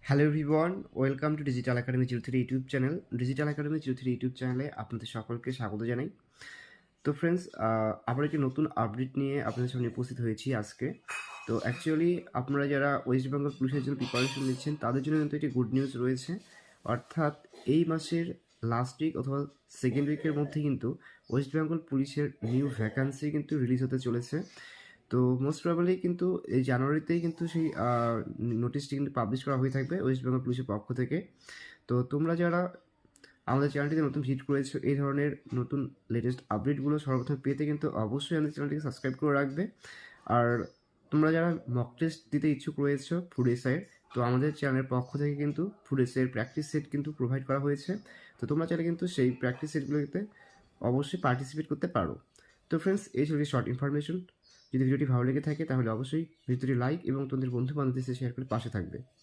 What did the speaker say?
Hello everyone, welcome to digital academy 03 YouTube channel. Digital academy 03 YouTube চ্যানেলে আপনাদের সকলকে স্বাগত জানাই। তো ফ্রেন্ডস, আবার একটি নতুন আপডেট নিয়ে আপনাদের সামনে উপস্থিত হয়েছি আজকে। তো অ্যাকচুয়ালি আপনারা যারা ওয়েস্ট বেঙ্গল পুলিশের জন্য প্রিপারেশন নিচ্ছেন তাদের জন্য কিন্তু একটি গুড নিউজ রয়েছে। অর্থাৎ এই মাসের লাস্ট উইক অথবা সেকেন্ড উইকের মধ্যে কিন্তু ওয়েস্ট বেঙ্গল পুলিশের নিউ ভ্যাকান্সি কিন্তু রিলিজ হতে চলেছে। তো মোস্ট প্রবাবলি কিন্তু এই জানুয়ারিতেই কিন্তু সেই নোটিশটি কিন্তু পাবলিশ করা হয়ে থাকবে ওয়েস্ট বেঙ্গল পুলিশের পক্ষ থেকে। তো তোমরা যারা আমাদের চ্যানেলটিতে নতুন ভিজিট করেছো, এই ধরনের নতুন লেটেস্ট আপডেটগুলো সর্বপ্রথম পেতে কিন্তু অবশ্যই আমাদের চ্যানেলটিকে সাবস্ক্রাইব করে রাখবে। আর তোমরা যারা মক টেস্ট দিতে ইচ্ছুক রয়েছো ফুড এসআইয়ের, তো আমাদের চ্যানেলের পক্ষ থেকে কিন্তু ফুড এসআইয়ের প্র্যাকটিস সেট কিন্তু প্রোভাইড করা হয়েছে। তো তোমরা চাইলে কিন্তু সেই প্র্যাকটিস সেটগুলোতে অবশ্যই পার্টিসিপেট করতে পারো। তো ফ্রেন্ডস, এই ছিল শর্ট ইনফরমেশন। যদি ভিডিওটি ভালো লেগে থাকে তাহলে অবশ্যই ভিডিওটি লাইক এবং তোমাদের বন্ধু বান্ধবদের সাথে শেয়ার করে পাশে থাকবে।